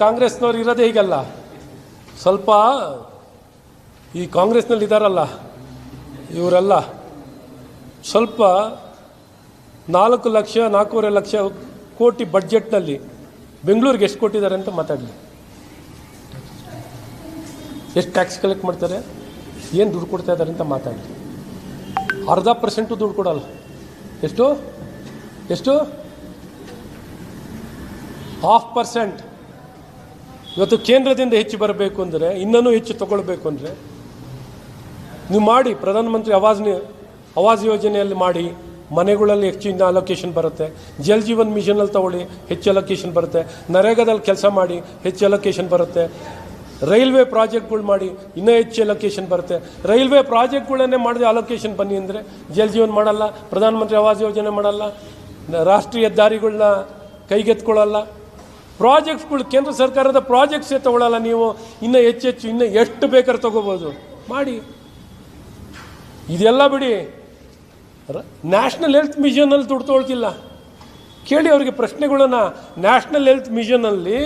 ಕಾಂಗ್ರೆಸ್ನವ್ರು ಇರೋದೇ ಹೀಗಲ್ಲ. ಸ್ವಲ್ಪ ಈ ಕಾಂಗ್ರೆಸ್ನಲ್ಲಿ ಇದ್ದಾರಲ್ಲ ಇವರೆಲ್ಲ ಸ್ವಲ್ಪ 4 ಲಕ್ಷ 4.5 ಲಕ್ಷ ಕೋಟಿ ಬಡ್ಜೆಟ್ನಲ್ಲಿ ಬೆಂಗಳೂರಿಗೆ ಎಷ್ಟು ಕೊಟ್ಟಿದ್ದಾರೆ ಅಂತ ಮಾತಾಡಲಿ. ಎಷ್ಟು ಟ್ಯಾಕ್ಸ್ ಕಲೆಕ್ಟ್ ಮಾಡ್ತಾರೆ, ಏನು ದುಡ್ಡು ಕೊಡ್ತಾ ಇದ್ದಾರೆ ಅಂತ ಮಾತಾಡಲಿ. 0.5% ದುಡ್ಡು ಕೊಡಲ್ಲ. ಎಷ್ಟು 0.5%. ಇವತ್ತು ಕೇಂದ್ರದಿಂದ ಹೆಚ್ಚು ಬರಬೇಕು ಅಂದರೆ, ಇನ್ನೂ ಹೆಚ್ಚು ತಗೊಳ್ಬೇಕು ಅಂದರೆ ನೀವು ಮಾಡಿ. ಪ್ರಧಾನಮಂತ್ರಿ ಆವಾಸ್ ಯೋಜನೆಯಲ್ಲಿ ಮಾಡಿ, ಮನೆಗಳಲ್ಲಿ ಹೆಚ್ಚಿನ ಅಲೋಕೇಶನ್ ಬರುತ್ತೆ. ಜಲ್ ಜೀವನ್ ಮಿಷನಲ್ಲಿ ತಗೊಳ್ಳಿ, ಹೆಚ್ಚು ಅಲೋಕೇಶನ್ ಬರುತ್ತೆ. ನರೇಗಾದಲ್ಲಿ ಕೆಲಸ ಮಾಡಿ, ಹೆಚ್ಚು ಅಲೋಕೇಶನ್ ಬರುತ್ತೆ. ರೈಲ್ವೆ ಪ್ರಾಜೆಕ್ಟ್ಗಳು ಮಾಡಿ, ಇನ್ನೂ ಹೆಚ್ಚು ಅಲೋಕೇಶನ್ ಬರುತ್ತೆ. ರೈಲ್ವೆ ಪ್ರಾಜೆಕ್ಟ್ಗಳನ್ನೇ ಮಾಡಿದೆ ಅಲೋಕೇಶನ್ ಬನ್ನಿ ಅಂದರೆ ಜಲ್ ಜೀವನ್ ಮಾಡಲ್ಲ, ಪ್ರಧಾನಮಂತ್ರಿ ಆವಾಸ್ ಯೋಜನೆ ಮಾಡಲ್ಲ, ರಾಷ್ಟ್ರೀಯ ಹೆದ್ದಾರಿಗಳನ್ನ ಕೈಗೆತ್ಕೊಳ್ಳಲ್ಲ. ಪ್ರಾಜೆಕ್ಟ್ಸ್ಗಳು ಕೇಂದ್ರ ಸರ್ಕಾರದ ಪ್ರಾಜೆಕ್ಟ್ಸೇ ತಗೊಳ್ಳಲ್ಲ. ನೀವು ಇನ್ನೂ ಹೆಚ್ಚು ಇನ್ನೂ ಎಷ್ಟು ಬೇಕಾದ್ರೂ ತಗೋಬೋದು, ಮಾಡಿ. ಇದೆಲ್ಲ ಬಿಡಿ. ನ್ಯಾಷನಲ್ ಹೆಲ್ತ್ ಮಿಷನಲ್ಲಿ ದುಡ್ಡು ತೊಗೊಳ್ತಿಲ್ಲ. ಕೇಳಿ ಅವರಿಗೆ ಪ್ರಶ್ನೆಗಳನ್ನು. ನ್ಯಾಷನಲ್ ಹೆಲ್ತ್ ಮಿಷನಲ್ಲಿ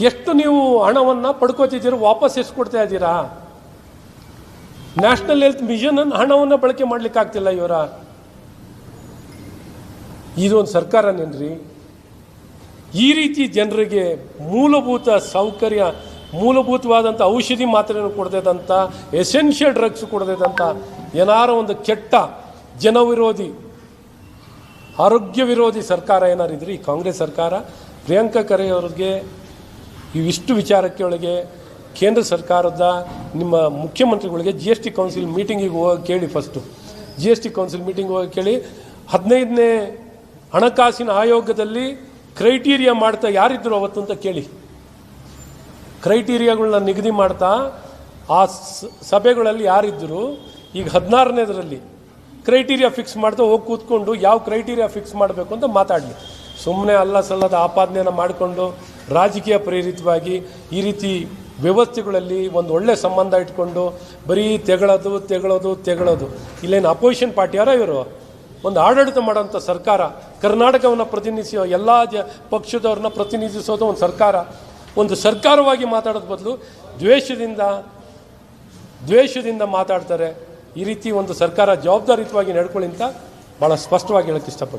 ಎಷ್ಟು ನೀವು ಹಣವನ್ನು ಪಡ್ಕೋತಿದ್ದೀರೋ, ವಾಪಸ್ ಎಷ್ಟು ಕೊಡ್ತಾ ಇದ್ದೀರಾ? ನ್ಯಾಷನಲ್ ಹೆಲ್ತ್ ಮಿಷನ್ ಹಣವನ್ನು ಬಳಕೆ ಮಾಡಲಿಕ್ಕಾಗ್ತಿಲ್ಲ ಇವರ. ಇದೊಂದು ಸರ್ಕಾರನೇನ್ರಿ? ಈ ರೀತಿ ಜನರಿಗೆ ಮೂಲಭೂತ ಸೌಕರ್ಯ, ಮೂಲಭೂತವಾದಂಥ ಔಷಧಿ ಮಾತ್ರೆಯನ್ನು ಕೊಡದೇದಂಥ, ಎಸೆನ್ಷಿಯಲ್ ಡ್ರಗ್ಸ್ ಕೊಡದೇದಂಥ ಏನಾರು ಒಂದು ಕೆಟ್ಟ ಜನವಿರೋಧಿ, ಆರೋಗ್ಯ ವಿರೋಧಿ ಸರ್ಕಾರ ಏನಾರಿದ್ರಿ ಈ ಕಾಂಗ್ರೆಸ್ ಸರ್ಕಾರ. ಪ್ರಿಯಾಂಕಾ ಖರ್ಗೆ ಅವ್ರಿಗೆ ಇವಿಷ್ಟು ವಿಚಾರಕ್ಕೆ ಒಳಗೆ ಕೇಂದ್ರ ಸರ್ಕಾರದ ನಿಮ್ಮ ಮುಖ್ಯಮಂತ್ರಿಗಳಿಗೆ GST ಕೌನ್ಸಿಲ್ ಮೀಟಿಂಗಿಗೆ ಹೋಗಿ ಕೇಳಿ. ಫಸ್ಟು GST ಕೌನ್ಸಿಲ್ ಮೀಟಿಂಗ್ ಹೋಗಿ ಕೇಳಿ. 15ನೇ ಹಣಕಾಸಿನ ಆಯೋಗದಲ್ಲಿ ಕ್ರೈಟೀರಿಯಾ ಮಾಡ್ತಾ ಯಾರಿದ್ರು ಅವತ್ತು ಅಂತ ಕೇಳಿ. ಕ್ರೈಟೀರಿಯಾಗಳನ್ನ ನಿಗದಿ ಮಾಡ್ತಾ ಆ ಸಭೆಗಳಲ್ಲಿ ಯಾರಿದ್ದರು. ಈಗ 16ನೇದರಲ್ಲಿ ಕ್ರೈಟೀರಿಯಾ ಫಿಕ್ಸ್ ಮಾಡ್ತಾ ಹೋಗಿ ಕೂತ್ಕೊಂಡು ಯಾವ ಕ್ರೈಟೀರಿಯಾ ಫಿಕ್ಸ್ ಮಾಡಬೇಕು ಅಂತ ಮಾತಾಡಲಿ. ಸುಮ್ಮನೆ ಅಲ್ಲ ಸಲ್ಲದ ಆಪಾದನೆಯನ್ನು ಮಾಡಿಕೊಂಡು ರಾಜಕೀಯ ಪ್ರೇರಿತವಾಗಿ ಈ ರೀತಿ ವ್ಯವಸ್ಥೆಗಳಲ್ಲಿ ಒಂದು ಒಳ್ಳೆ ಸಂಬಂಧ ಇಟ್ಕೊಂಡು ಬರೀ ತೆಗಳೋದು. ಇಲ್ಲೇನು ಅಪೋಸಿಷನ್ ಪಾರ್ಟಿಯಾರ ಇವರು? ಒಂದು ಆಡಳಿತ ಮಾಡೋಂಥ ಸರ್ಕಾರ. ಕರ್ನಾಟಕವನ್ನು ಪ್ರತಿನಿಧಿಸೋ ಎಲ್ಲ ಪಕ್ಷದವ್ರನ್ನ ಪ್ರತಿನಿಧಿಸೋದು ಒಂದು ಸರ್ಕಾರ. ಒಂದು ಸರ್ಕಾರವಾಗಿ ಮಾತಾಡೋದು ಬದಲು ದ್ವೇಷದಿಂದ ಮಾತಾಡ್ತಾರೆ. ಈ ರೀತಿ ಒಂದು ಸರ್ಕಾರ ಜವಾಬ್ದಾರಿಯುತವಾಗಿ ನಡ್ಕೊಳ್ಳಿ ಅಂತ ಭಾಳ ಸ್ಪಷ್ಟವಾಗಿ ಹೇಳೋಕ್ಕೆ ಇಷ್ಟಪಡ್ತೀನಿ.